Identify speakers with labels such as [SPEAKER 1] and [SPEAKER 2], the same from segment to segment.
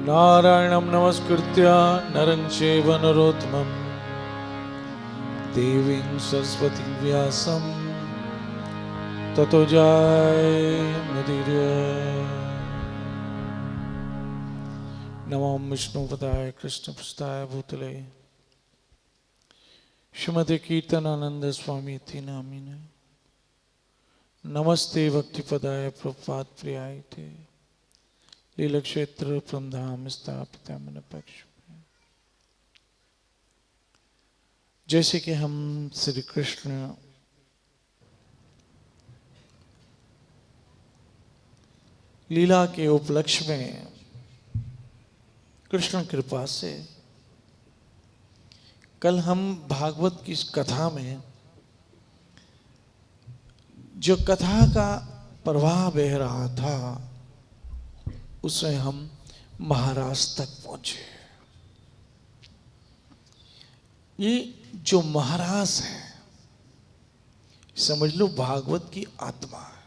[SPEAKER 1] नारायणं नमस्कृत्य नरं चैव नरोत्तमं देवीं सरस्वतीं व्यासं ततो जयमुदीरये। नमो विष्णुपदाय कृष्णपृष्ठाय भूतले श्रीमते कीर्तनानंद स्वामी इति नामिने। नमस्ते भक्तिपदाय प्रभुपाद प्रियाय ते लीला क्षेत्र प्रमधाम स्थापिता मन पक्ष में। जैसे कि हम श्री कृष्ण लीला के उपलक्ष्य में कृष्ण कृपा से कल हम भागवत की कथा में जो कथा का प्रवाह बह रहा था उसमें हम महाराज तक पहुंचे। ये जो महाराज है समझ लो भागवत की आत्मा है।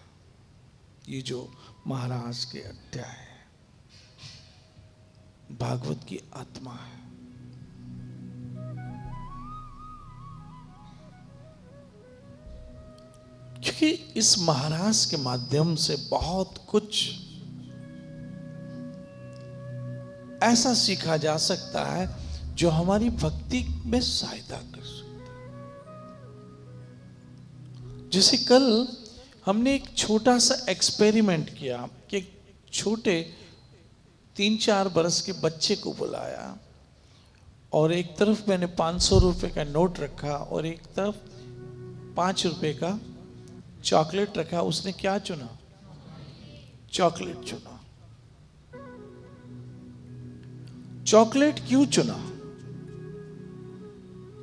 [SPEAKER 1] ये जो महाराज के अध्याय है भागवत की आत्मा है। क्योंकि इस महाराज के माध्यम से बहुत कुछ ऐसा सीखा जा सकता है जो हमारी भक्ति में सहायता कर सकता है। जैसे कल हमने एक छोटा सा एक्सपेरिमेंट किया कि छोटे 3-4 बरस के बच्चे को बुलाया और एक तरफ मैंने 500 रुपए का नोट रखा और एक तरफ 5 रुपए का चॉकलेट रखा। उसने क्या चुना? चॉकलेट चुना। चॉकलेट क्यों चुना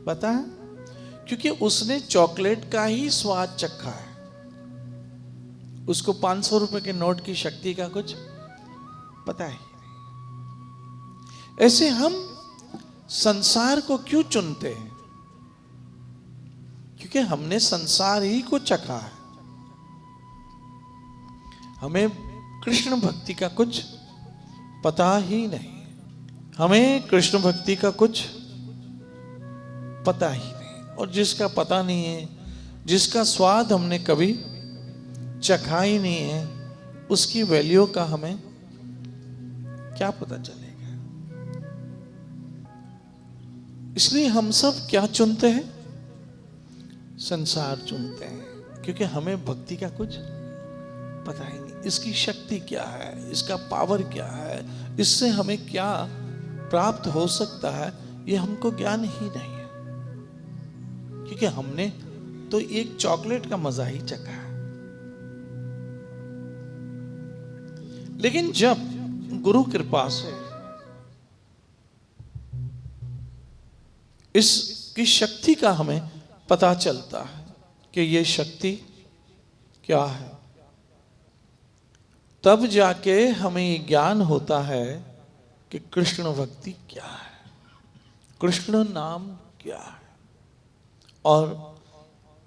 [SPEAKER 1] पता है? क्योंकि उसने चॉकलेट का ही स्वाद चखा है। उसको 500 रुपए के नोट की शक्ति का कुछ पता है। ऐसे हम संसार को क्यों चुनते हैं? क्योंकि हमने संसार ही को चखा है। हमें कृष्ण भक्ति का कुछ पता ही नहीं। हमें कृष्ण भक्ति का कुछ पता ही नहीं। और जिसका पता नहीं है, जिसका स्वाद हमने कभी चखा ही नहीं है, उसकी वैल्यू का हमें क्या पता चलेगा। इसलिए हम सब क्या चुनते हैं? संसार चुनते हैं। क्योंकि हमें भक्ति का कुछ पता ही नहीं। इसकी शक्ति क्या है, इसका पावर क्या है, इससे हमें क्या प्राप्त हो सकता है, ये हमको ज्ञान ही नहीं है। क्योंकि हमने तो एक चॉकलेट का मजा ही चखा है। लेकिन जब गुरु कृपा से इसकी शक्ति का हमें पता चलता है कि ये शक्ति क्या है, तब जाके हमें ज्ञान होता है कि कृष्ण भक्ति क्या है, कृष्ण नाम क्या है और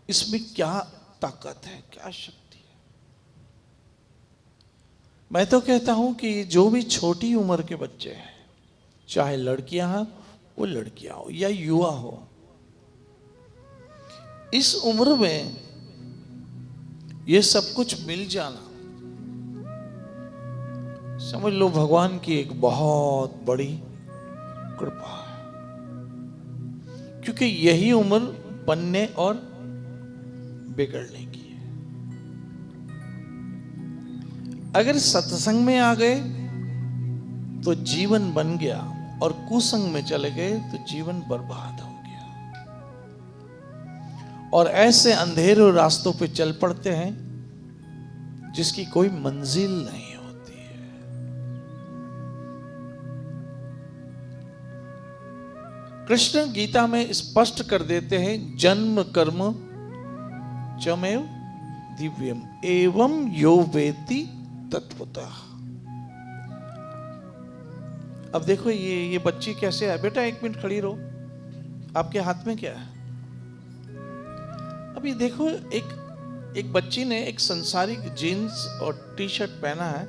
[SPEAKER 1] इसमें क्या ताकत है, क्या शक्ति है। मैं तो कहता हूं कि जो भी छोटी उम्र के बच्चे हैं, चाहे लड़कियां हो वो लड़कियां हो या युवा हो, इस उम्र में ये सब कुछ मिल जाना समझ लो भगवान की एक बहुत बड़ी कृपा है। क्योंकि यही उम्र बनने और बिगड़ने की है। अगर सत्संग में आ गए तो जीवन बन गया और कुसंग में चले गए तो जीवन बर्बाद हो गया। और ऐसे अंधेरे रास्तों पे चल पड़ते हैं जिसकी कोई मंजिल नहीं होती है। कृष्ण गीता में स्पष्ट कर देते हैं, जन्म कर्म चमेव दिव्यम एवं यो वेति तत्वतः। अब देखो ये बच्ची कैसे है। बेटा 1 मिनट खड़ी रहो, आपके हाथ में क्या है? अभी देखो एक बच्ची ने एक संसारिक जीन्स और टी शर्ट पहना है,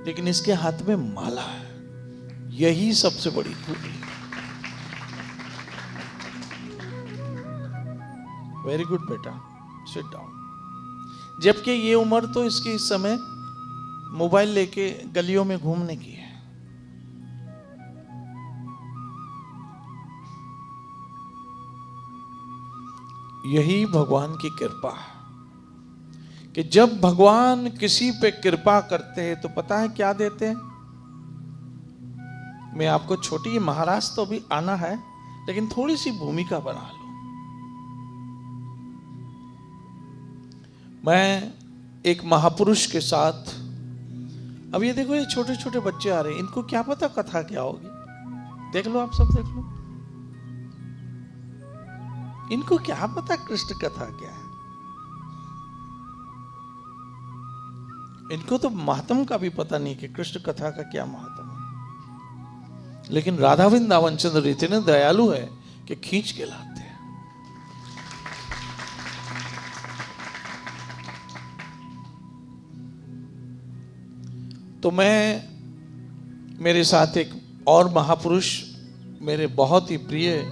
[SPEAKER 1] लेकिन इसके हाथ में माला है। यही सबसे बड़ी खूबी है। वेरी गुड बेटा, सिट डाउन। जबकि ये उम्र तो इसकी इस समय मोबाइल लेके गलियों में घूमने की है। यही भगवान की कृपा है कि जब भगवान किसी पे कृपा करते हैं तो पता है क्या देते हैं। मैं आपको छोटी, महाराष्ट्र तो भी आना है, लेकिन थोड़ी सी भूमिका बना लो। मैं एक महापुरुष के साथ, अब ये देखो, ये छोटे छोटे बच्चे आ रहे हैं, इनको क्या पता कथा क्या होगी। देख लो, आप सब देख लो, इनको क्या पता कृष्ण कथा क्या है। इनको तो महात्म का भी पता नहीं कि कृष्ण कथा का क्या महात्म है। लेकिन राधा वृंदावन चंद्र इतने दयालु है कि खींच के लाते हैं। तो मेरे साथ एक और महापुरुष, मेरे बहुत ही प्रिय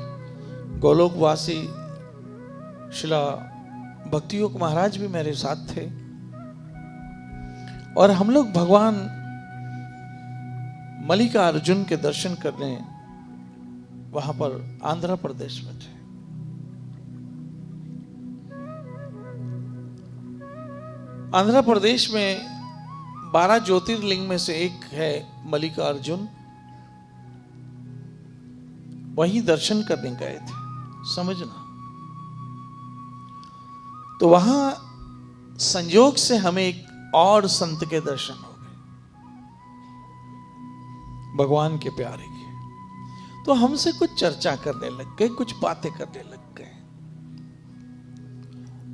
[SPEAKER 1] गोलोकवासी शिला भक्तियोग महाराज भी मेरे साथ थे, और हम लोग भगवान मल्लिकार्जुन के दर्शन करने वहां पर आंध्र प्रदेश में थे। आंध्र प्रदेश में 12 ज्योतिर्लिंग में से एक है मल्लिकार्जुन। वहीं दर्शन करने गए थे, समझना। तो वहां संयोग से हमें एक और संत के दर्शन हो गए, भगवान के प्यारे के। तो हमसे कुछ चर्चा करने लग गए, कुछ बातें करने लग गए,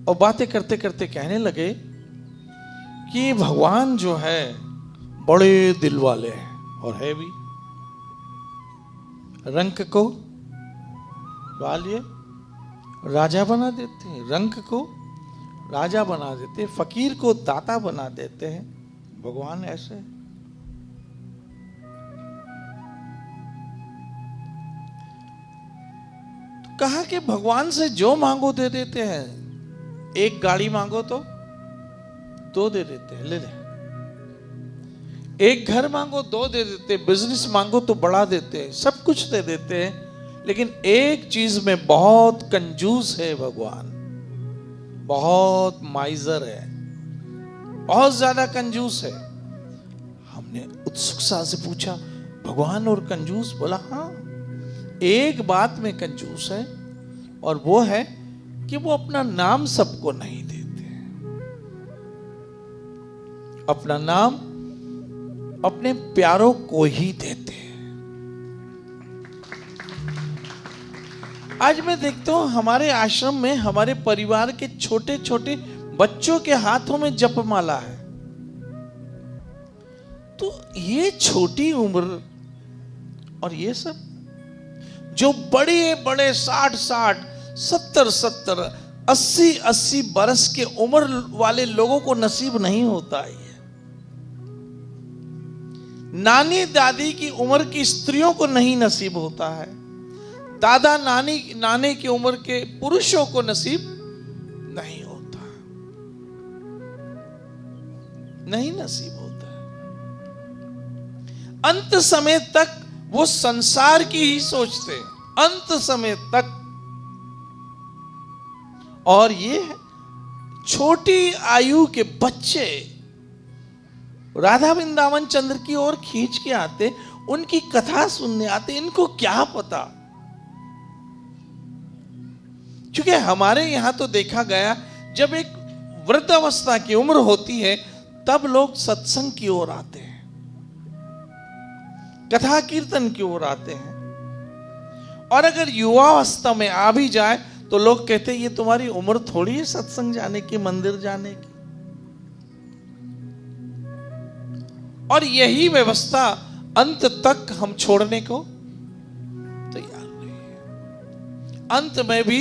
[SPEAKER 1] और बातें करते करते कहने लगे कि भगवान जो है बड़े दिल वाले हैं, और है भी। रंक को वालिए राजा बना देते हैं, रंक को राजा बना देते हैं, फकीर को दाता बना देते हैं। भगवान ऐसे। तो कहा कि भगवान से जो मांगो दे देते हैं। एक गाड़ी मांगो तो 2 दे देते हैं, ले ले। एक घर मांगो 2 दे देते हैं, बिजनेस मांगो तो बढ़ा देते हैं, सब कुछ दे देते हैं। लेकिन एक चीज में बहुत कंजूस है भगवान, बहुत माइजर है, बहुत ज्यादा कंजूस है। हमने उत्सुकता से पूछा, भगवान और कंजूस? बोला हाँ, एक बात में कंजूस है, और वो है कि वो अपना नाम सबको नहीं देते। अपना नाम अपने प्यारों को ही देते हैं। आज मैं देखता हूं हमारे आश्रम में हमारे परिवार के छोटे छोटे बच्चों के हाथों में जपमाला है। तो ये छोटी उम्र, और ये सब जो बड़े बड़े 60 70 80 बरस के उम्र वाले लोगों को नसीब नहीं होता है। नानी दादी की उम्र की स्त्रियों को नहीं नसीब होता है। दादा नाने की उम्र के पुरुषों को नसीब नहीं होता, नहीं नसीब होता। अंत समय तक वो संसार की ही सोचते, अंत समय तक। और ये छोटी आयु के बच्चे राधा वृंदावन चंद्र की ओर खींच के आते, उनकी कथा सुनने आते। इनको क्या पता, क्योंकि हमारे यहां तो देखा गया, जब एक वृद्ध अवस्था की उम्र होती है तब लोग सत्संग की ओर आते हैं, कथा कीर्तन की ओर आते हैं। और अगर युवावस्था में आ भी जाए तो लोग कहते हैं ये तुम्हारी उम्र थोड़ी है सत्संग जाने की, मंदिर जाने की। और यही व्यवस्था अंत तक हम छोड़ने को तैयार नहीं है। अंत में भी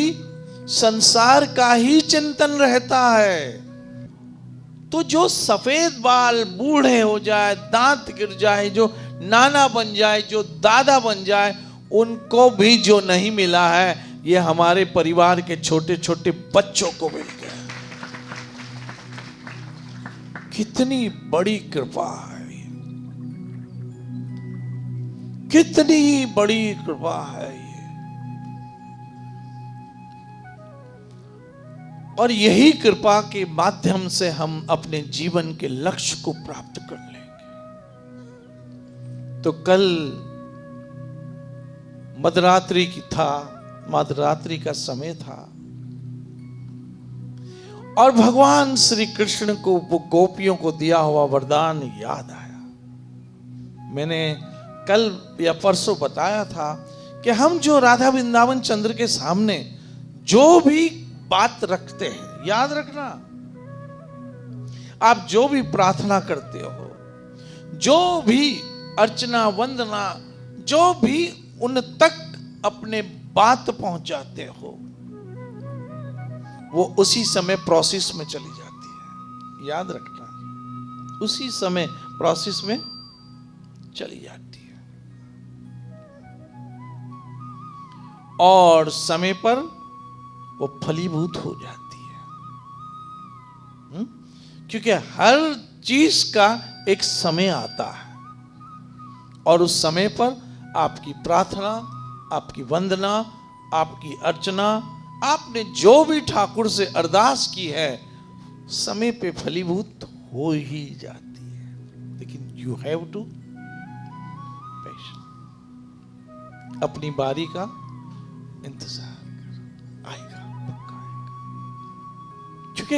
[SPEAKER 1] संसार का ही चिंतन रहता है। तो जो सफेद बाल बूढ़े हो जाए, दांत गिर जाए, जो नाना बन जाए, जो दादा बन जाए, उनको भी जो नहीं मिला है, ये हमारे परिवार के छोटे छोटे बच्चों को मिल गया। कितनी बड़ी कृपा है, कितनी बड़ी कृपा है ये। और यही कृपा के माध्यम से हम अपने जीवन के लक्ष्य को प्राप्त कर लेंगे। तो कल मध्यरात्रि का समय था और भगवान श्री कृष्ण को वो गोपियों को दिया हुआ वरदान याद आया। मैंने कल या परसों बताया था कि हम जो राधा वृंदावन चंद्र के सामने जो भी बात रखते हैं, याद रखना, आप जो भी प्रार्थना करते हो, जो भी अर्चना वंदना, जो भी उन तक अपने बात पहुंचाते हो, वो उसी समय प्रोसेस में चली जाती है। याद रखना, उसी समय प्रोसेस में चली जाती है और समय पर वो फलीभूत हो जाती है। क्योंकि हर चीज का एक समय आता है और उस समय पर आपकी प्रार्थना, आपकी वंदना, आपकी अर्चना, आपने जो भी ठाकुर से अरदास की है, समय पे फलीभूत हो ही जाती है। लेकिन यू हैव टू पेशेंस, अपनी बारी का इंतजार, आएगा पक्का आएगा, क्योंकि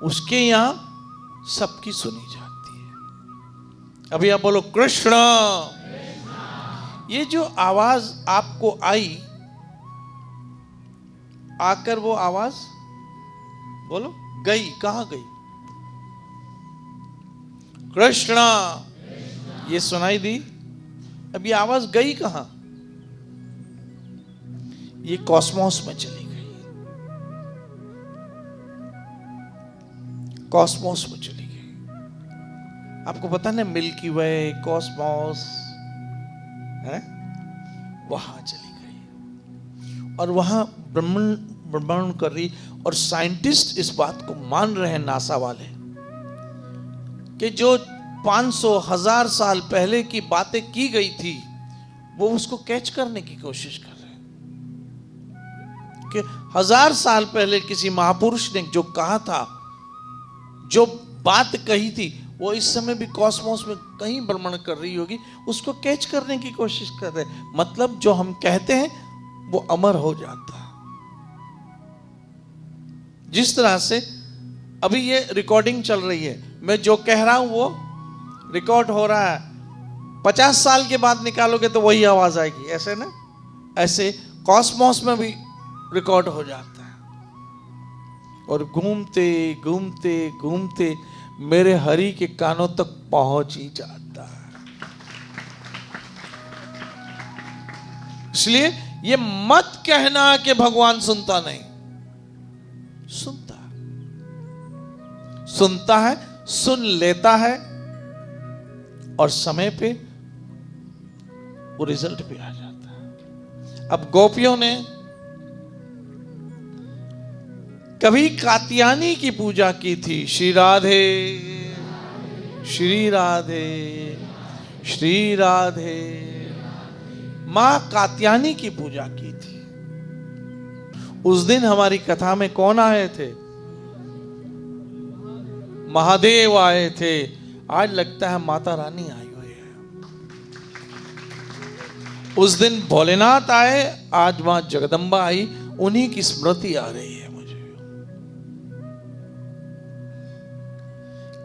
[SPEAKER 1] उसके यहां सबकी सुनी जाती है। अभी आप बोलो कृष्ण, ये जो आवाज आपको आई, आकर वो आवाज बोलो गई, कहां गई? कृष्णा, ये सुनाई दी, अब ये आवाज गई कहां? ये कॉस्मोस में चली गई, कॉस्मोस में चली गई। आपको पता ना, मिल्की वे, कॉस्मोस है, वहां चली गई और वहां भ्रमण कर रही। और साइंटिस्ट इस बात को मान रहे हैं, नासा वाले, कि जो 500,000 साल पहले की बातें की गई थी, वो उसको कैच करने की कोशिश कर रहे हैं कि 1000 साल पहले किसी महापुरुष ने जो कहा था, जो बात कही थी, वो इस समय भी कॉस्मोस में कहीं भ्रमण कर रही होगी, उसको कैच करने की कोशिश कर रहे हैं। मतलब जो हम कहते हैं वो अमर हो जाता है। जिस तरह से अभी ये रिकॉर्डिंग चल रही है, मैं जो कह रहा हूं वो रिकॉर्ड हो रहा है, 50 साल के बाद निकालोगे तो वही आवाज आएगी, ऐसे ना, ऐसे कॉस्मोस में भी रिकॉर्ड हो जाता है। और घूमते घूमते घूमते मेरे हरि के कानों तक पहुंच ही जाता है। इसलिए ये मत कहना कि भगवान सुनता नहीं, सुनता है, सुनता है, सुन लेता है और समय पे वो रिजल्ट भी आ जाता है। अब गोपियों ने कभी कात्यायनी की पूजा की थी, श्री राधे श्री राधे श्री राधे, मां कात्यायनी की पूजा की थी। उस दिन हमारी कथा में कौन आए थे? महादेव आए थे। आज लगता है माता रानी आई हुई है। उस दिन भोलेनाथ आए, आज मां जगदम्बा आई, उन्हीं की स्मृति आ रही है मुझे।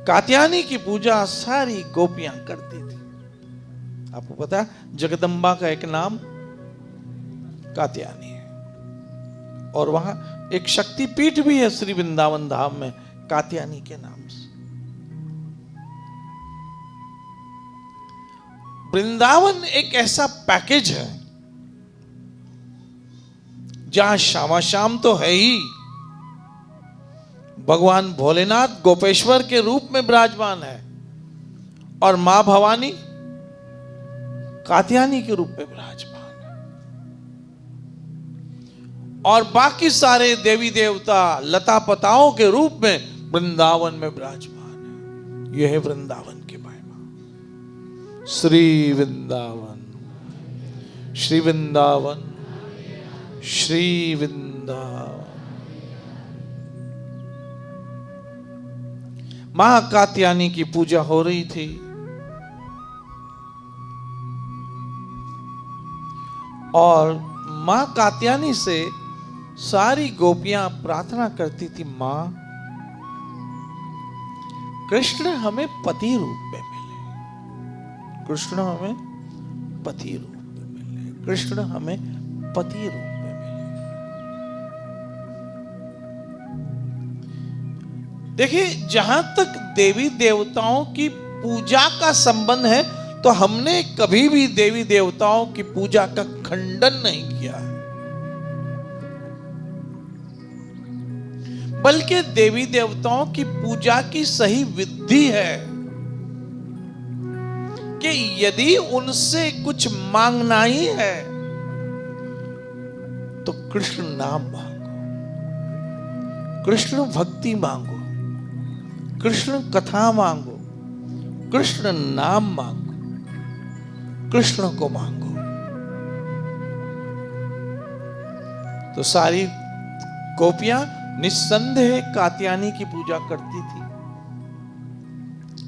[SPEAKER 1] कात्यायनी की पूजा सारी गोपियां करती थी। आपको पता है जगदम्बा का एक नाम कात्यायनी है, और वहां एक शक्तिपीठ भी है श्री वृंदावन धाम में, कात्यायनी के नाम से। वृंदावन एक ऐसा पैकेज है जहां शामा शाम तो है ही, भगवान भोलेनाथ गोपेश्वर के रूप में विराजमान है, और मां भवानी कात्यायनी के रूप में विराजमान है, और बाकी सारे देवी देवता लता पताओं के रूप में वृंदावन में विराजमान है। यह है वृंदावन की महिमा। श्री वृंदावन, श्री वृंदावन, श्री वृंदावन। मां कात्यायनी की पूजा हो रही थी, और मां कात्यायनी से सारी गोपियां प्रार्थना करती थी, मां कृष्ण हमें पति रूप में मिले, कृष्ण हमें पति रूप में मिले, कृष्ण हमें पति रूप में मिले। देखिए, जहां तक देवी देवताओं की पूजा का संबंध है, तो हमने कभी भी देवी देवताओं की पूजा का खंडन नहीं किया है, बल्कि देवी देवताओं की पूजा की सही विधि है कि यदि उनसे कुछ मांगना ही है तो कृष्ण नाम मांगो, कृष्ण भक्ति मांगो, कृष्ण कथा मांगो, कृष्ण नाम मांगो, कृष्ण को मांगो। तो सारी गोपियां निस्संदेह कात्यायनी की पूजा करती थी,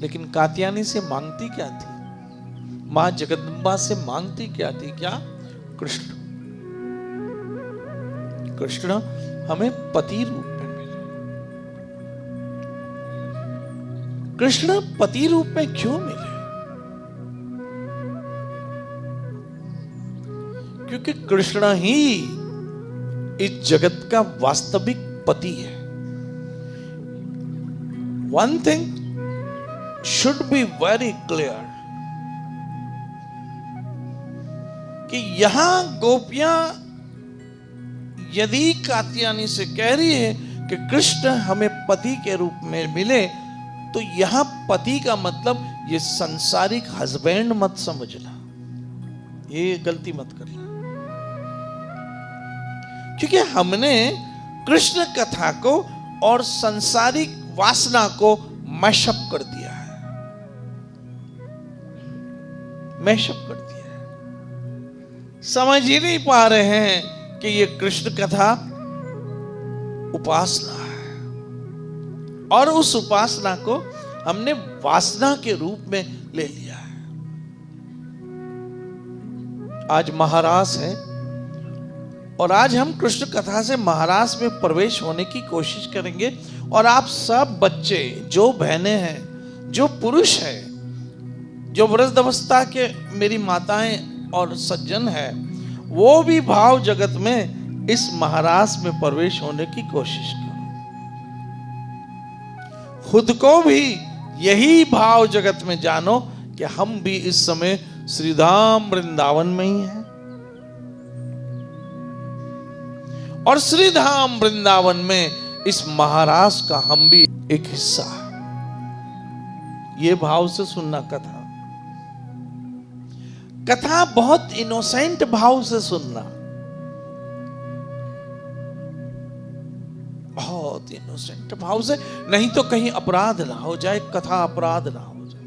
[SPEAKER 1] लेकिन कात्यायनी से मांगती क्या थी? मां जगदम्बा से मांगती क्या थी? क्या? कृष्ण, कृष्ण हमें पति रूप में मिले। कृष्ण पति रूप में क्यों मिले? क्योंकि कृष्ण ही इस जगत का वास्तविक पति है। One thing should be very clear कि यहां गोपियां यदि कात्यायनी से कह रही है कि कृष्ण हमें पति के रूप में मिले, तो यहां पति का मतलब ये संसारिक हस्बैंड मत समझना, ये गलती मत करना। क्योंकि हमने कृष्ण कथा को और संसारिक वासना को मैशअप कर दिया है, मैशअप कर दिया है। समझ ही नहीं पा रहे हैं कि ये कृष्ण कथा उपासना है, और उस उपासना को हमने वासना के रूप में ले लिया है। आज महारास है, और आज हम कृष्ण कथा से महारास में प्रवेश होने की कोशिश करेंगे, और आप सब बच्चे, जो बहनें हैं, जो पुरुष हैं, जो वृद्धावस्था के मेरी माताएं और सज्जन हैं, वो भी भाव जगत में इस महारास में प्रवेश होने की कोशिश करो। खुद को भी यही भाव जगत में जानो कि हम भी इस समय श्रीधाम वृंदावन में ही हैं, और श्रीधाम वृंदावन में इस महारास का हम भी एक हिस्सा है। ये भाव से सुनना कथा, कथा बहुत इनोसेंट भाव से सुनना, बहुत इनोसेंट भाव से, नहीं तो कहीं अपराध ना हो जाए, कथा अपराध ना हो जाए,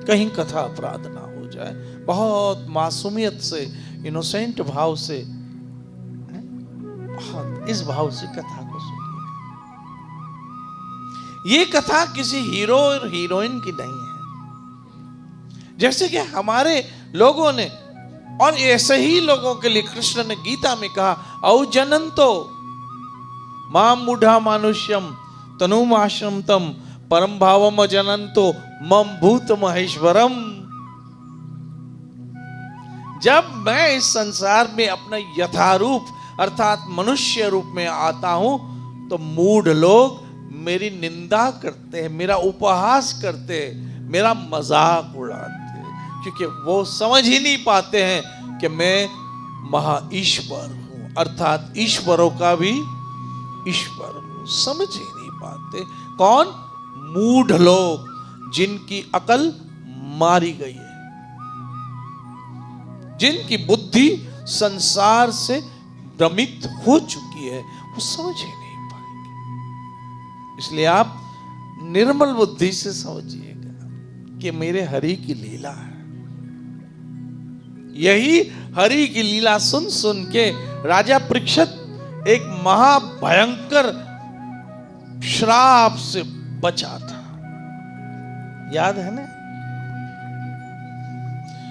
[SPEAKER 1] कहीं कथा अपराध ना हो जाए। बहुत मासूमियत से, इनोसेंट भाव से, बहुत इस भाव से कथा को सुनिए। ये कथा किसी हीरो और हीरोइन की नहीं है, जैसे कि हमारे लोगों ने, और ऐसे ही लोगों के लिए कृष्ण ने गीता में कहा, औ जनंतो माम मूढ़ा मानुष्यम तनुमाश्रम तम परम भावम जनंतो मम भूत महेश्वरम। जब मैं इस संसार में अपना यथारूप अर्थात मनुष्य रूप में आता हूं, तो मूढ़ लोग मेरी निंदा करते हैं, मेरा उपहास करते हैं, मेरा मजाक उड़ाते हैं, क्योंकि वो समझ ही नहीं पाते हैं कि मैं महा ईश्वर हूं, अर्थात ईश्वरों का भी ईश्वर हूं। समझ ही नहीं पाते। कौन? मूढ़ लोग, जिनकी अकल मारी गई है। जिनकी बुद्धि संसार से भ्रमित हो चुकी है वो समझ ही नहीं पाएंगे। इसलिए आप निर्मल बुद्धि से समझिएगा कि मेरे हरि की लीला है। यही हरि की लीला सुन सुन के राजा परीक्षित एक महाभयंकर श्राप से बचा था। याद है ना,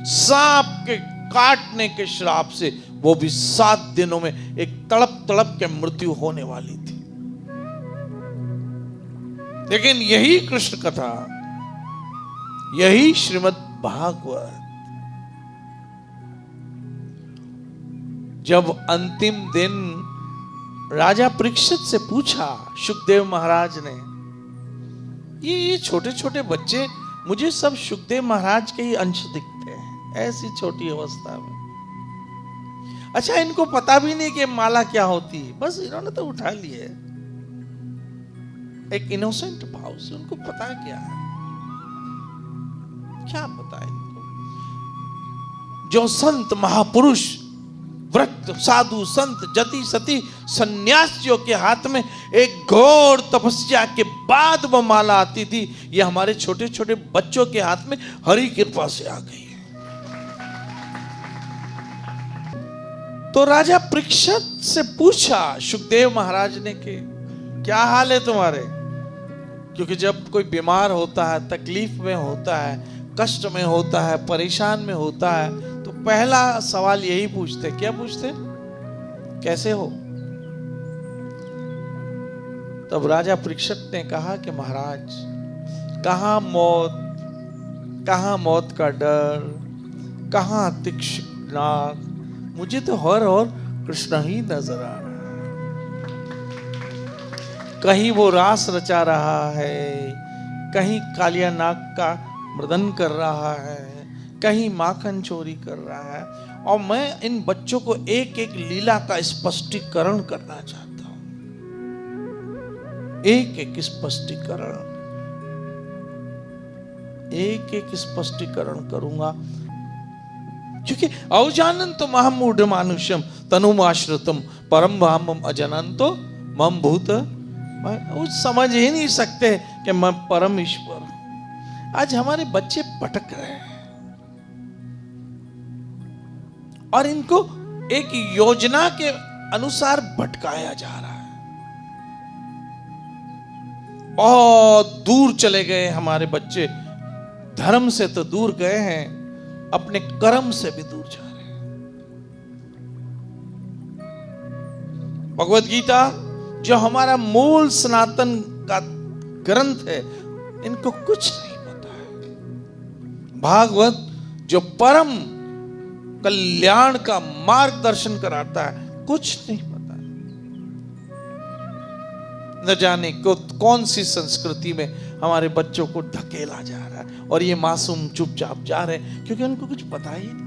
[SPEAKER 1] सांप के काटने के श्राप से वो भी 7 दिनों में एक तड़प तड़प के मृत्यु होने वाली थी। लेकिन यही कृष्ण कथा, यही श्रीमद् भागवत जब अंतिम दिन राजा परीक्षित से पूछा सुखदेव महाराज ने, ये छोटे छोटे बच्चे मुझे सब सुखदेव महाराज के ही अंश दिखते हैं ऐसी छोटी अवस्था में। अच्छा, इनको पता भी नहीं कि माला क्या होती है, बस इन्होंने तो उठा लिए एक इनोसेंट भाव से। उनको पता क्या है, क्या पता है इनको? जो संत महापुरुष व्रत साधु संत जति सती सन्यासियों के हाथ में एक घोर तपस्या के बाद वो माला आती थी, ये हमारे छोटे छोटे बच्चों के हाथ में हरि कृपा से आ गई है। तो राजा परीक्षित से पूछा सुखदेव महाराज ने कि क्या हाल है तुम्हारे? क्योंकि जब कोई बीमार होता है, तकलीफ में होता है, कष्ट में होता है, परेशान में होता है, तो पहला सवाल यही पूछते। क्या पूछते? कैसे हो? तब राजा परीक्षित ने कहा कि महाराज, कहां मौत का डर, कहां तीक्ष्ण नाग, मुझे तो हर और कृष्ण ही नजर आ रहा है। कहीं वो रास रचा रहा है, कहीं कालिया नाग का मृदन कर रहा है, कहीं माखन चोरी कर रहा है। और मैं इन बच्चों को एक एक लीला का स्पष्टीकरण करना चाहता हूं, एक एक स्पष्टीकरण करूंगा। क्योंकि अवजानन्तो महमूढ़ मानुष्यम तनुमाश्रितम परम भामम अजनन्तो मम भूत, वो समझ ही नहीं सकते कि मैं परम ईश्वर हूं। आज हमारे बच्चे भटक रहे हैं और इनको एक योजना के अनुसार भटकाया जा रहा है। बहुत दूर चले गए हमारे बच्चे, धर्म से तो दूर गए हैं, अपने कर्म से भी दूर जा रहे हैं। भगवत गीता जो हमारा मूल सनातन का ग्रंथ है, इनको कुछ नहीं पता है। भागवत जो परम कल्याण का मार्गदर्शन कराता है, कुछ नहीं पता है। न जाने कौन सी संस्कृति में हमारे बच्चों को धकेला जा रहा है और ये मासूम चुपचाप जा रहे हैं क्योंकि उनको कुछ पता ही नहीं।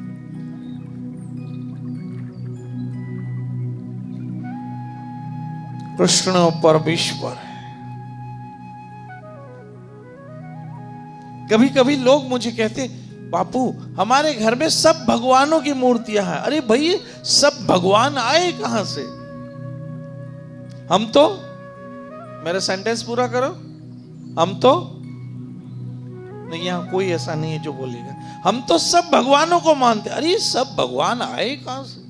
[SPEAKER 1] कृष्ण परमेश्वर है। कभी कभी लोग मुझे कहते, बापू हमारे घर में सब भगवानों की मूर्तियां हैं। अरे भाई, सब भगवान आए कहां से? हम तो, मेरा सेंटेंस पूरा करो, हम तो नहीं, यहां कोई ऐसा नहीं है जो बोलेगा हम तो सब भगवानों को मानते। अरे सब भगवान आए कहां से?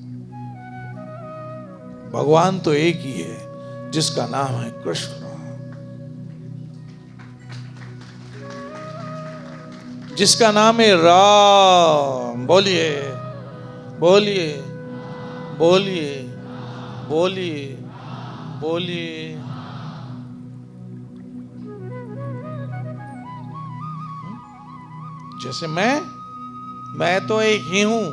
[SPEAKER 1] भगवान तो एक ही है जिसका नाम है कृष्ण, जिसका नाम है राम। बोलिए बोलिए बोलिए बोलिए बोलिए। जैसे मैं तो एक ही हूं।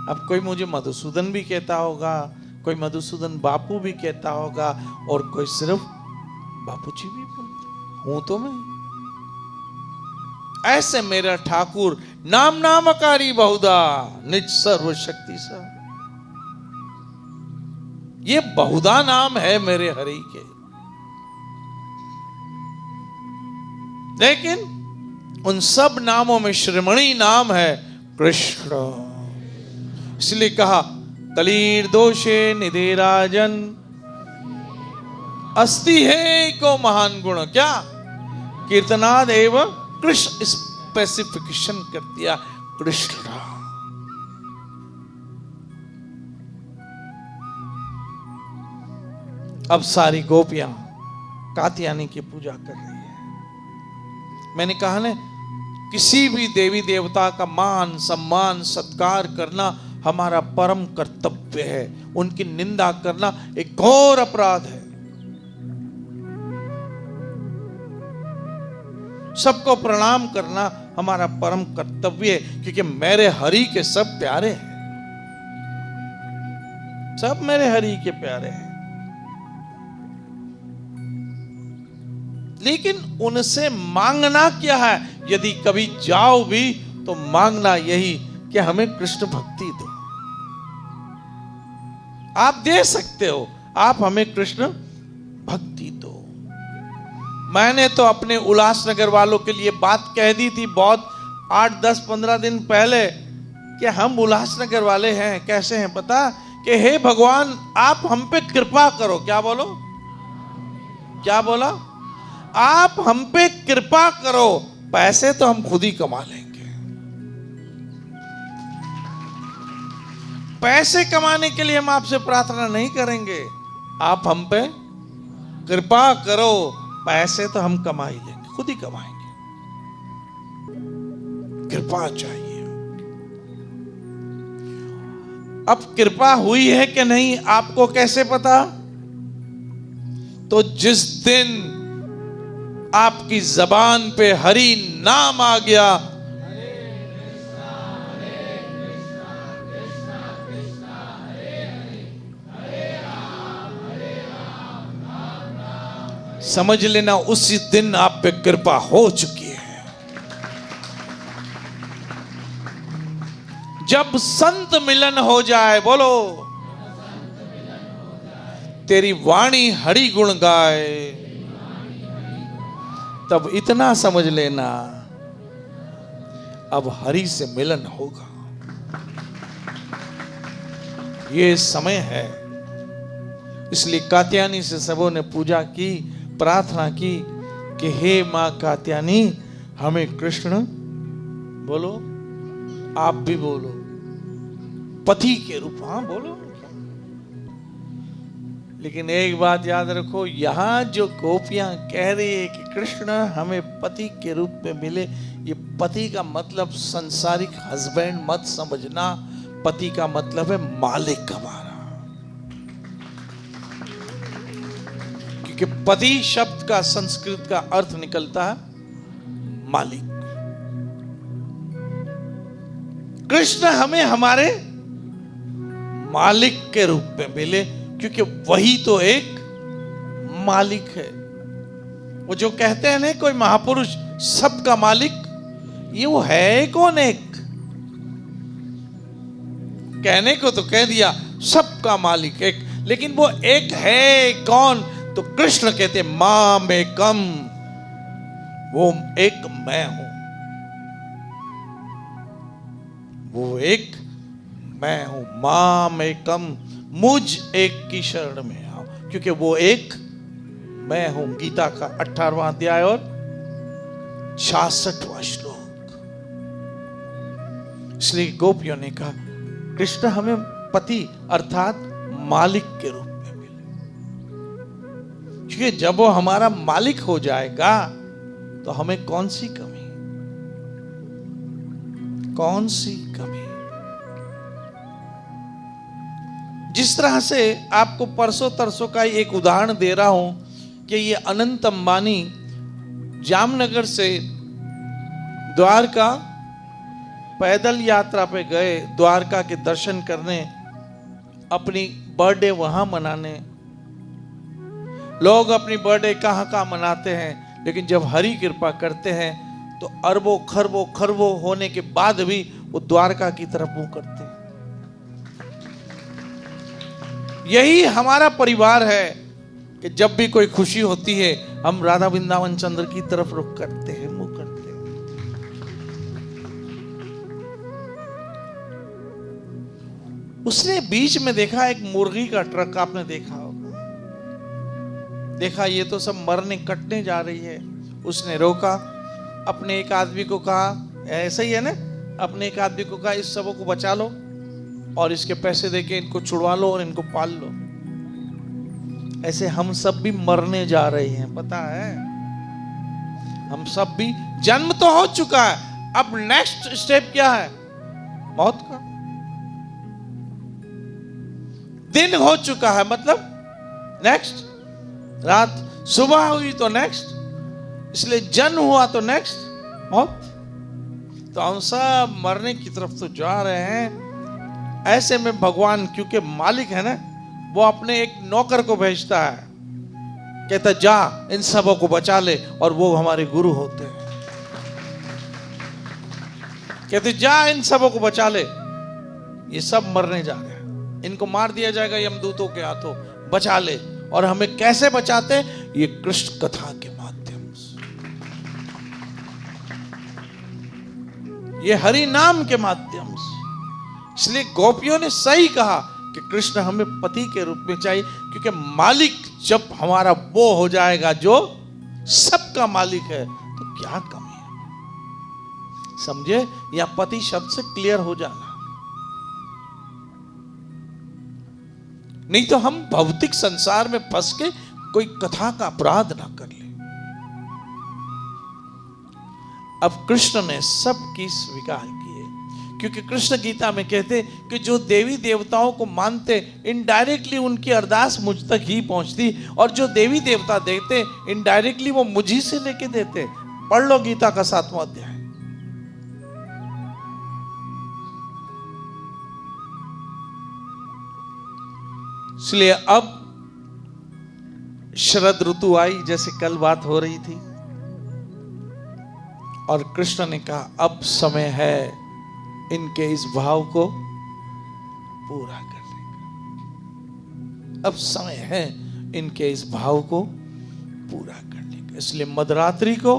[SPEAKER 1] अब कोई मुझे मधुसूदन भी कहता होगा, कोई मधुसूदन बापू भी कहता होगा, और कोई सिर्फ बापूजी भी बोलता, हूं तो मैं। ऐसे मेरा ठाकुर नाम नामकारी बहुधा निज सर्वशक्ति सा। ये बहुधा नाम है मेरे हरि के। लेकिन उन सब नामों में श्रीमणि नाम है कृष्ण। इसलिए कहा कलीर दोषे निधे राजन अस्ति है को महान गुण। क्या? कीर्तनाद एवं कृष्ण स्पेसिफिकेशन कर दिया, कृष्ण। अब सारी गोपियां कात्यायनी की पूजा कर रही है। मैंने कहा ना, किसी भी देवी देवता का मान सम्मान सत्कार करना हमारा परम कर्तव्य है। उनकी निंदा करना एक घोर अपराध है। सबको प्रणाम करना हमारा परम कर्तव्य है, क्योंकि मेरे हरि के सब प्यारे हैं, सब मेरे हरि के प्यारे हैं। लेकिन उनसे मांगना क्या है? यदि कभी जाओ भी तो मांगना यही कि हमें कृष्ण भक्ति दो। आप दे सकते हो, आप हमें कृष्ण भक्ति दो। मैंने तो अपने उल्लासनगर वालों के लिए बात कह दी थी बहुत 8, 10, 15 दिन पहले कि हम उल्लासनगर वाले हैं। कैसे हैं पता? कि हे भगवान आप हम पे कृपा करो। क्या बोलो? क्या बोला? आप हम पे कृपा करो, पैसे तो हम खुद ही कमा लेंगे। पैसे कमाने के लिए हम आपसे प्रार्थना नहीं करेंगे। आप हम पे कृपा करो, पैसे तो हम कमा ही लेंगे, खुद ही कमाएंगे। कृपा चाहिए। अब कृपा हुई है कि नहीं आपको कैसे पता? तो जिस दिन आपकी जबान पे हरि नाम आ गया, समझ लेना उसी दिन आप पे कृपा हो चुकी है। जब संत मिलन हो जाए, बोलो तेरी वाणी हरि गुण गाए, तब इतना समझ लेना अब हरि से मिलन होगा। ये समय है। इसलिए कात्यायनी से सबों ने पूजा की, प्रार्थना की कि हे मां कात्यायनी हमें कृष्ण, बोलो आप भी बोलो, पति के रूप। हाँ बोलो। लेकिन एक बात याद रखो, यहां जो गोपियां कह रही है कि कृष्ण हमें पति के रूप में मिले, ये पति का मतलब संसारिक हस्बैंड मत समझना। पति का मतलब है मालिक हमारा। क्योंकि पति शब्द का संस्कृत का अर्थ निकलता है मालिक। कृष्ण हमें हमारे मालिक के रूप में मिले, क्योंकि वही तो एक मालिक है। वो जो कहते हैं ना कोई महापुरुष सबका मालिक, ये वो है कौन? एक कहने को तो कह दिया सबका मालिक एक, लेकिन वो एक है कौन? तो कृष्ण कहते मां में कम, वो एक मैं हूं, वो एक मैं हूं। मां में कम मुझ एक की शरण में आओ, क्योंकि वो एक मैं हूं। गीता का 18वां अध्याय और 66वां श्लोक। इसलिए गोपियों ने कहा कृष्ण हमें पति अर्थात मालिक के रूप में मिले, क्योंकि जब वो हमारा मालिक हो जाएगा तो हमें कौन सी कमी, कौन सी कमी। जिस तरह से आपको परसों तरसों का एक उदाहरण दे रहा हूं कि ये अनंत अंबानी जामनगर से द्वारका पैदल यात्रा पे गए, द्वारका के दर्शन करने, अपनी बर्थडे वहां मनाने। लोग अपनी बर्थडे कहां मनाते हैं, लेकिन जब हरि कृपा करते हैं तो अरबों खरबों होने के बाद भी वो द्वारका की तरफ मुंह करते हैं। यही हमारा परिवार है कि जब भी कोई खुशी होती है हम राधा वृंदावन चंद्र की तरफ रुख करते हैं, मुंह करते हैं। उसने बीच में देखा एक मुर्गी का ट्रक, आपने देखा होगा, देखा ये तो सब मरने कटने जा रही है। उसने रोका, अपने एक आदमी को कहा, ऐसा ही है ना, अपने एक आदमी को कहा इस सबों को बचा लो और इसके पैसे देके इनको छुड़वा लो और इनको पाल लो। ऐसे हम सब भी मरने जा रहे हैं, पता है, हम सब भी, जन्म तो हो चुका है, अब नेक्स्ट स्टेप क्या है? मौत का। दिन हो चुका है, मतलब नेक्स्ट, रात सुबह हुई तो नेक्स्ट, इसलिए जन्म हुआ तो नेक्स्ट मौत। तो हम सब मरने की तरफ तो जा रहे हैं। ऐसे में भगवान क्योंकि मालिक है ना, वो अपने एक नौकर को भेजता है, कहता जा इन सबों को बचा ले, और वो हमारे गुरु होते हैं। कहते जा इन सबों को बचा ले, ये सब मरने जा रहे हैं, इनको मार दिया जाएगा यमदूतों के हाथों, बचा ले। और हमें कैसे बचाते? ये कृष्ण कथा के माध्यम से, ये हरि नाम के माध्यम से। इसलिए गोपियों ने सही कहा कि कृष्ण हमें पति के रूप में चाहिए, क्योंकि मालिक जब हमारा वो हो जाएगा जो सबका मालिक है, तो क्या कमी है? समझे? या पति शब्द से क्लियर हो जाना। नहीं तो हम भौतिक संसार में फंस के कोई कथा का अपराध ना कर ले। अब कृष्ण ने सबकी स्वीकार किए, क्योंकि कृष्ण गीता में कहते कि जो देवी देवताओं को मानते, इनडायरेक्टली उनकी अरदास मुझ तक ही पहुंचती, और जो देवी देवता देते इनडायरेक्टली वो मुझी से लेके देते। पढ़ लो गीता का 7वां अध्याय। इसलिए अब शरद ऋतु आई, जैसे कल बात हो रही थी, और कृष्ण ने कहा अब समय है इनके इस भाव को पूरा करने का, अब समय है इनके इस भाव को पूरा करने का। इसलिए मध्यरात्रि को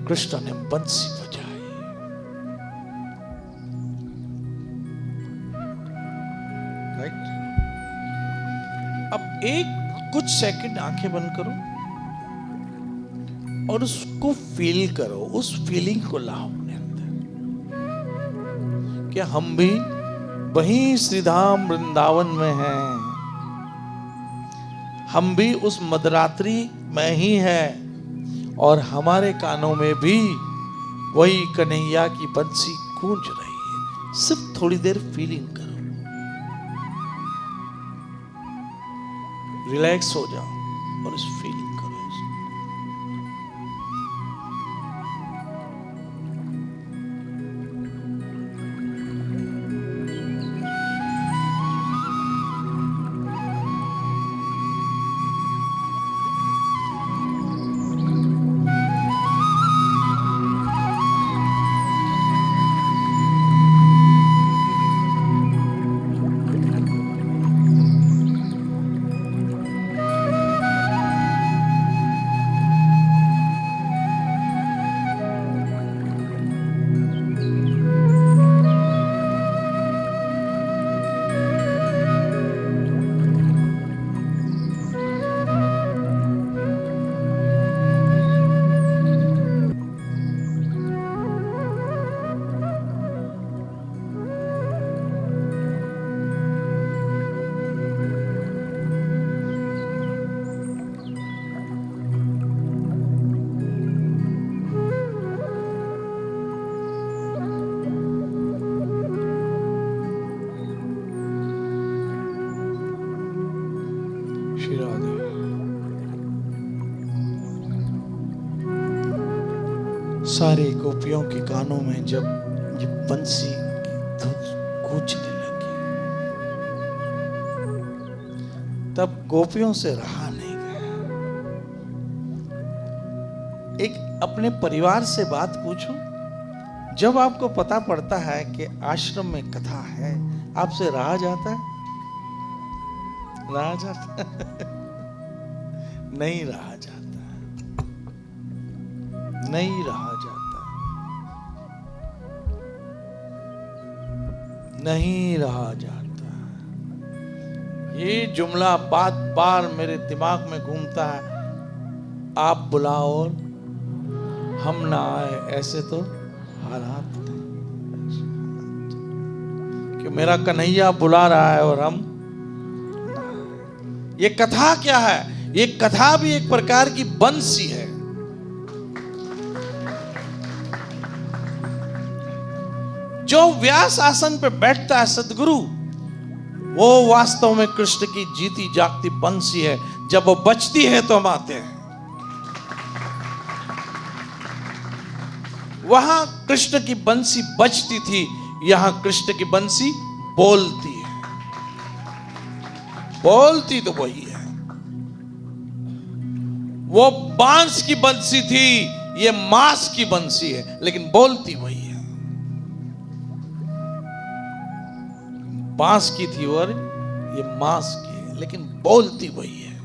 [SPEAKER 1] कृष्ण ने बंसी बजाई। अब एक कुछ सेकंड आंखें बंद करो और उसको फील करो, उस फीलिंग को लाओ अपने अंदर, कि हम भी वहीं श्रीधाम वृंदावन में हैं, हम भी उस मध्यरात्रि में ही हैं, और हमारे कानों में भी वही कन्हैया की बंसी गूंज रही है। सिर्फ थोड़ी देर फीलिंग करो, रिलैक्स हो जाओ और इस फीलिंग करो। सारे गोपियों के कानों में जब ये बंसी की धुन गूंजने लगी, तब गोपियों से रहा नहीं गया। एक अपने परिवार से बात पूछूं, जब आपको पता पड़ता है कि आश्रम में कथा है, आपसे रहा जाता है? रहा जाता नहीं रहा जाता, नहीं रहा जाता। नहीं रहा जाता। ये जुमला बात बार मेरे दिमाग में घूमता है, आप बुलाओ और हम ना आए, ऐसे तो हालात नहीं। कि मेरा कन्हैया बुला रहा है और हम, ये कथा क्या है? ये कथा भी एक प्रकार की बंसी है। जो व्यास आसन पे बैठता है सदगुरु, वो वास्तव में कृष्ण की जीती जागती बंसी है। जब वो बजती है तो हम आते हैं। वहां कृष्ण की बंसी बजती थी, यहां कृष्ण की बंसी बोलती है। बोलती तो वही है। वो बांस की बंसी थी, ये मांस की बंसी है, लेकिन बोलती वही है। बांस की थी और ये मांस की है, लेकिन बोलती वही है।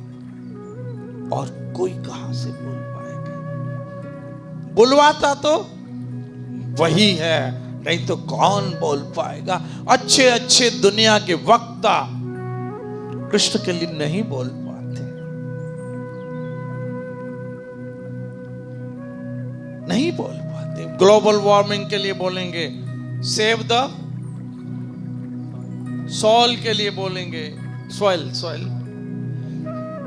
[SPEAKER 1] और कोई कहां से बोल पाएगा? बुलवाता तो वही है, नहीं तो कौन बोल पाएगा? अच्छे अच्छे दुनिया के वक्ता कृष्ण के लिए नहीं बोल पाते, नहीं बोल पाते। ग्लोबल वार्मिंग के लिए बोलेंगे, सेव द सॉइल के लिए बोलेंगे, सॉइल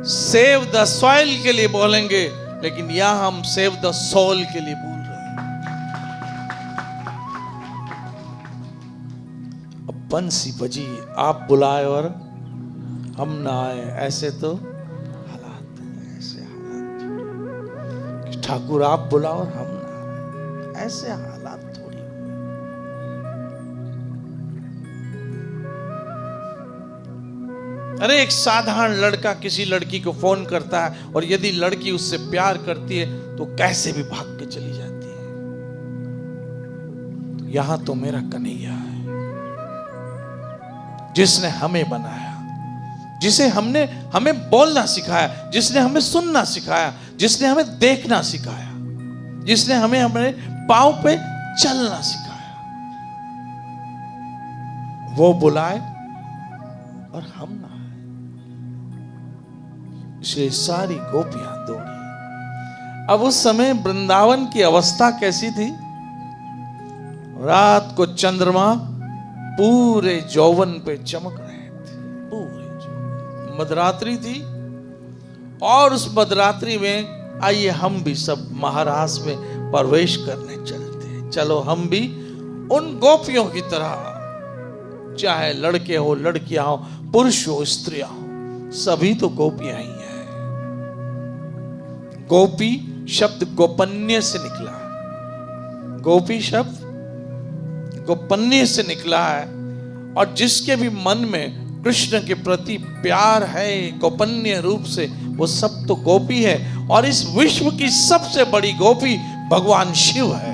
[SPEAKER 1] सेव द सॉइल के लिए बोलेंगे, लेकिन यहां हम सेव द सोल के लिए बोल रहे हैं। अब बंसी बजी, आप बुलाए और हम ना आए, ऐसे तो हालात हैं, ऐसे हालात। ठाकुर आप बुलाओ और हम ना आए, ऐसे हालात थोड़ी। अरे एक साधारण लड़का किसी लड़की को फोन करता है, और यदि लड़की उससे प्यार करती है तो कैसे भी भाग के चली जाती है। तो यहां तो मेरा कन्हैया है, जिसने हमें बनाया, जिसे हमें बोलना सिखाया, जिसने हमें सुनना सिखाया, जिसने हमें देखना सिखाया, जिसने हमें हमारे पांव पे चलना सिखाया, वो बुलाए और हम ना आए। इसलिए सारी गोपियां दौड़ी। अब उस समय वृंदावन की अवस्था कैसी थी? रात को चंद्रमा पूरे यौवन पे चमक रहे थे, पूरे मध्यरात्रि थी। और उस मध्यरात्रि में आइए हम भी सब महारास में प्रवेश करने चलते हैं। चलो हम भी उन गोपियों की तरह, चाहे लड़के हो लड़कियां हो, पुरुष हो स्त्रियां हो, सभी तो गोपियां ही हैं। गोपी शब्द गोपन्य से निकला है, गोपी शब्द गोपन्य से निकला है। और जिसके भी मन में कृष्ण के प्रति प्यार है गोपन्य रूप से, वो सब तो गोपी है। और इस विश्व की सबसे बड़ी गोपी भगवान शिव है।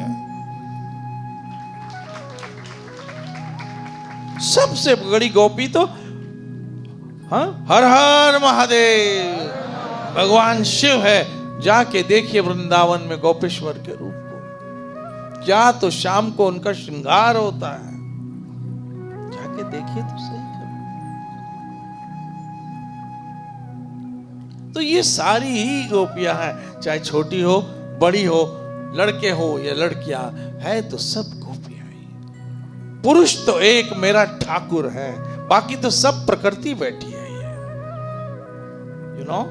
[SPEAKER 1] सबसे बड़ी गोपी तो हर हर महादेव भगवान शिव है। जाके देखिए वृंदावन में गोपेश्वर के रूप को, क्या तो शाम को उनका श्रृंगार होता है, जाके देखिए तो सही। तो ये सारी ही गोपियां हैं, चाहे छोटी हो बड़ी हो, लड़के हो या लड़कियां, है तो सब गोपियां ही। पुरुष तो एक मेरा ठाकुर है, बाकी तो सब प्रकृति बैठी है। यू नो,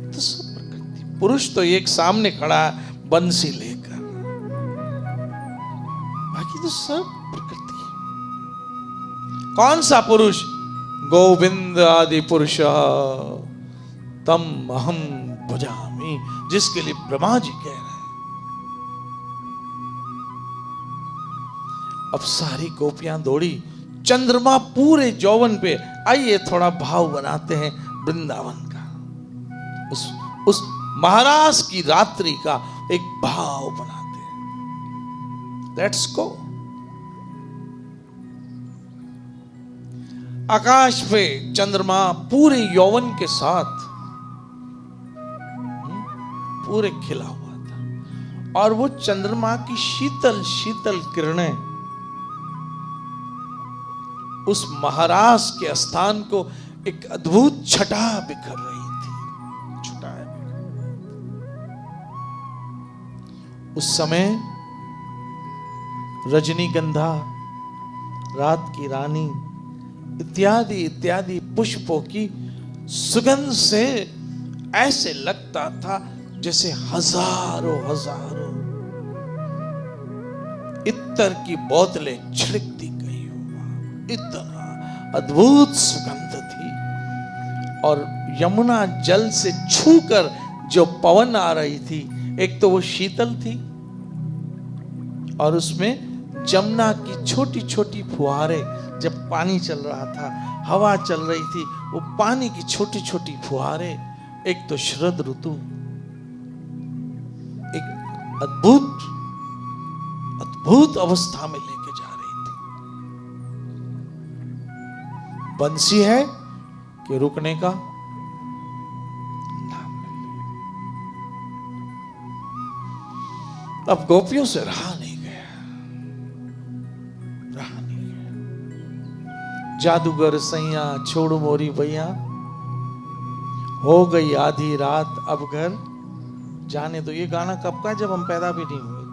[SPEAKER 1] तो सब प्रकृति। पुरुष तो एक सामने खड़ा है बंसी लेकर, बाकी तो सब प्रकृति। कौन सा पुरुष? गोविंद आदि पुरुष तम अहम भजामि, जिसके लिए ब्रह्मा जी कह रहे हैं। अब सारी गोपियां दौड़ी, चंद्रमा पूरे यौवन पे। आइए थोड़ा भाव बनाते हैं वृंदावन का, उस महाराज की रात्रि का एक भाव बनाते हैं। Let's go. आकाश पे चंद्रमा पूरे यौवन के साथ पूरे खिला हुआ था, और वो चंद्रमा की शीतल शीतल किरणें उस महाराज के स्थान को एक अद्भुत छटा बिखर रही थी। छटा उस समय रजनीगंधा, रात की रानी इत्यादि इत्यादि पुष्पों की सुगंध से ऐसे लगता था जैसे हजारों हजारों इत्तर की बोतलें छिड़क दी गई हो। इतना अद्भुत सुगंध थी। और यमुना जल से छूकर जो पवन आ रही थी, एक तो वो शीतल थी और उसमें जमुना की छोटी छोटी फुहारें, जब पानी चल रहा था, हवा चल रही थी, वो पानी की छोटी छोटी फुहारें एक तो शरद ऋतु, एक अद्भुत अद्भुत अवस्था में लेके जा रही थी। बंसी है कि रुकने का नाम नहीं। अब गोपियों से रहा नहीं गया, रहा नहीं गया। जादूगर सैया छोड़ मोरी भैया, हो गई आधी रात अब घर जाने दो। ये गाना कब का, जब हम पैदा भी नहीं हुए थे।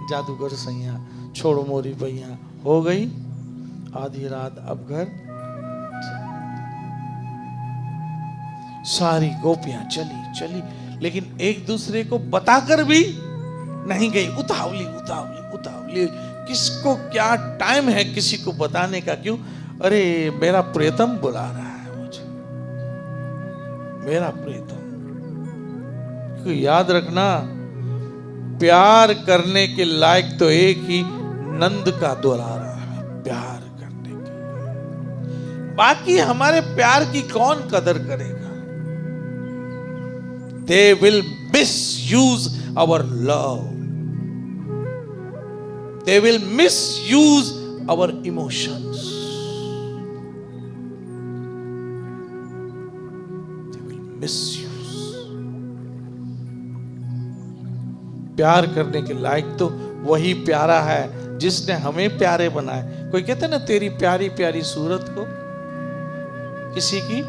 [SPEAKER 1] जादूगर सैया छोड़ मोरी भैया, हो गई आधी रात अब घर। सारी गोपियां चली चली, लेकिन एक दूसरे को बताकर भी नहीं गई। उतावली उतावली उतावली, किसको क्या टाइम है किसी को बताने का? क्यों? अरे मेरा प्रियतम बुला रहा है मुझे, मेरा प्रियतम। क्यों? याद रखना, प्यार करने के लायक तो एक ही नंद का दुलारा है, प्यार करने के। बाकी हमारे प्यार की कौन कदर करेगा? They will misuse our love. They will misuse our emotions. They will misuse. प्यार करने के लायक तो वही प्यारा है जिसने हमें प्यारे बनाए। कोई कहता है ना, तेरी प्यारी प्यारी सूरत को किसी की,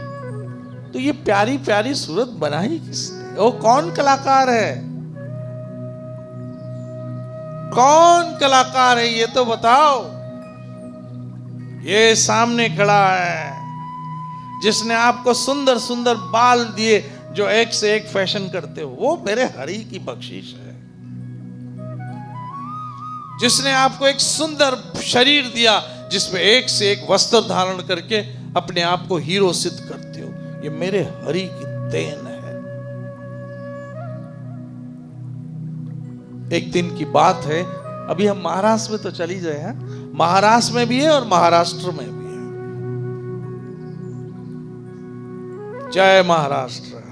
[SPEAKER 1] तो ये प्यारी प्यारी सूरत बनाई किसने? वो कौन कलाकार है? कौन कलाकार है ये तो बताओ। ये सामने खड़ा है जिसने आपको सुंदर सुंदर बाल दिए जो एक से एक फैशन करते हो, वो मेरे हरि की बख्शिश है। जिसने आपको एक सुंदर शरीर दिया जिसमें एक से एक वस्त्र धारण करके अपने आप को हीरो सिद्ध करते हो, ये मेरे हरि की देन है। एक दिन की बात है, अभी हम महाराष्ट्र में तो चली जाए हैं, महाराष्ट्र में भी है और महाराष्ट्र में भी है। जय महाराष्ट्र,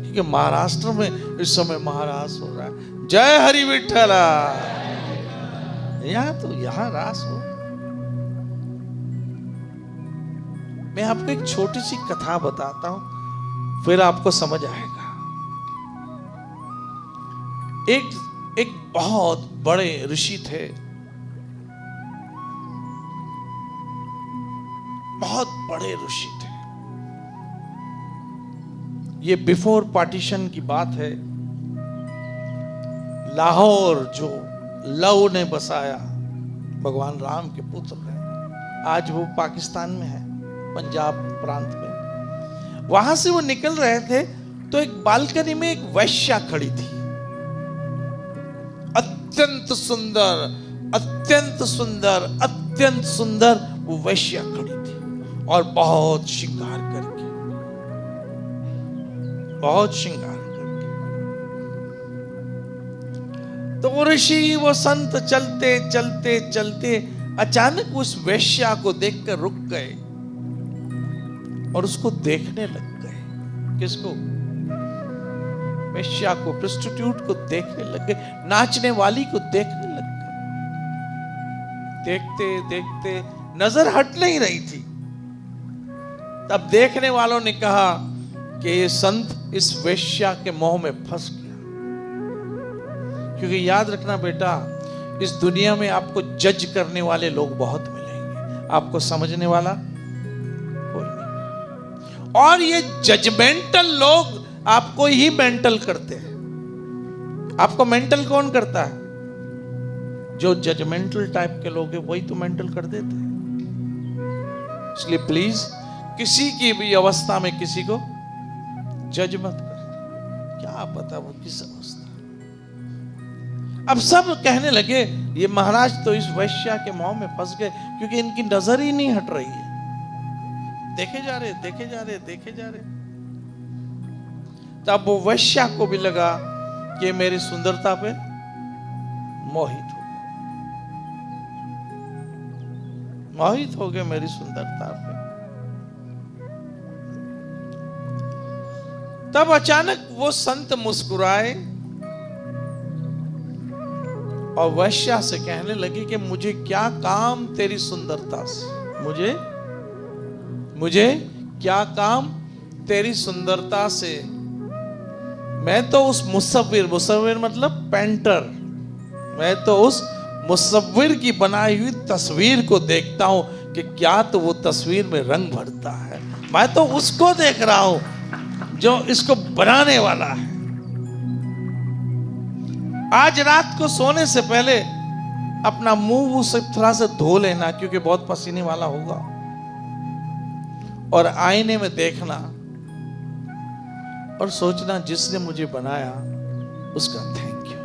[SPEAKER 1] क्योंकि महाराष्ट्र में इस समय महारास हो रहा है। जय हरि विठ्ठला। यहां तो यहां रास हो। मैं आपको एक छोटी सी कथा बताता हूं, फिर आपको समझ आएगा। एक बहुत बड़े ऋषि थे, बहुत बड़े ऋषि थे। ये बिफोर पार्टीशन की बात है। लाहौर जो लव ने बसाया, भगवान राम के पुत्र है, आज वो पाकिस्तान में है, पंजाब प्रांत में। वहां से वो निकल रहे थे तो एक बालकनी में एक वैश्या खड़ी थी। अत्यंत सुंदर, अत्यंत सुंदर, अत्यंत सुंदर वो वैश्या खड़ी थी और बहुत श्रृंगार करके, बहुत श्रृंगार। तो वो ऋषि, वो संत चलते चलते चलते अचानक उस वेश्या को देखकर रुक गए और उसको देखने लग गए। किसको? वेश्या को, प्रोस्टिट्यूट को देखने लग गए, नाचने वाली को देखने लग गए। देखते देखते नजर हट नहीं रही थी। तब देखने वालों ने कहा कि ये संत इस वेश्या के मोह में फंस गया। क्योंकि याद रखना बेटा, इस दुनिया में आपको जज करने वाले लोग बहुत मिलेंगे, आपको समझने वाला कोई नहीं। और ये जजमेंटल लोग आपको ही मेंटल करते हैं। आपको मेंटल कौन करता है? जो जजमेंटल टाइप के लोग हैं वही तो मेंटल कर देते हैं। इसलिए प्लीज किसी की भी अवस्था में किसी को जज मत कर, क्या पता वो किस अवस्था। अब सब कहने लगे ये महाराज तो इस वैश्या के मोह में फंस गए, क्योंकि इनकी नजर ही नहीं हट रही है। देखे जा रहे, देखे जा रहे, देखे जा रहे। तब वो वैश्या को भी लगा कि मेरी सुंदरता पे मोहित हो गए, मोहित हो गए मेरी सुंदरता पे। तब अचानक वो संत मुस्कुराए और वैश्या से कहने लगे कि मुझे क्या काम तेरी सुंदरता से, मुझे क्या काम तेरी सुंदरता से। मैं तो उस मुसव्विर मतलब पेंटर, मैं तो उस मुसव्विर की बनाई हुई तस्वीर को देखता हूं कि क्या तो वो तस्वीर में रंग भरता है। मैं तो उसको देख रहा हूं जो इसको बनाने वाला है। आज रात को सोने से पहले अपना मुंह से थोड़ा सा धो लेना, क्योंकि बहुत पसीने वाला होगा, और आईने में देखना और सोचना जिसने मुझे बनाया उसका थैंक यू,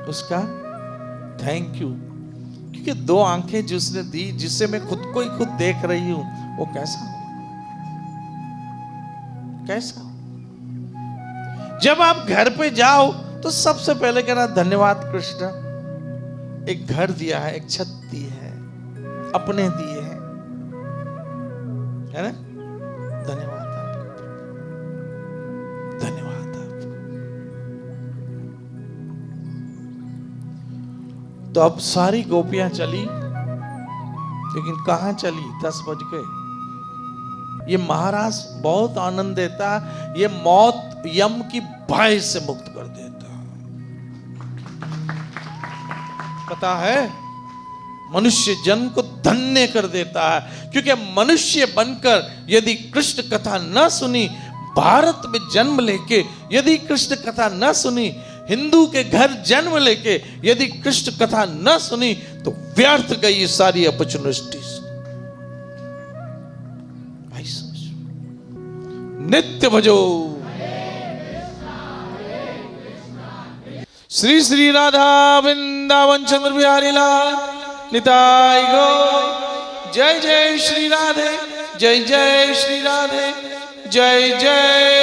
[SPEAKER 1] उसका थैंक यू। क्योंकि दो आंखें जिसने दी, जिससे मैं खुद को ही खुद देख रही हूं, वो कैसा हो, कैसा। जब आप घर पे जाओ तो सबसे पहले कहना धन्यवाद कृष्ण, एक घर दिया है, एक छत दी है, अपने दिए हैं, है ना। धन्यवाद आपको, धन्यवाद आपको। तो अब सारी गोपियां चली, लेकिन कहां चली? 10 बज गए। ये महाराज बहुत आनंद देता, ये मौत यम की भय से मुक्त कर देता। पता है, मनुष्य जन्म को धन्य कर देता है। क्योंकि मनुष्य बनकर यदि कृष्ण कथा न सुनी, भारत में जन्म लेके यदि कृष्ण कथा न सुनी, हिंदू के घर जन्म लेके यदि कृष्ण कथा न सुनी, तो व्यर्थ गई ये सारी अपॉर्चुनिटीज। नित्य भजो श्री श्री राधा वृंदावन चंद्र बिहारी लाल निताई गो। जय जय श्री राधे, जय जय श्री राधे, जय जय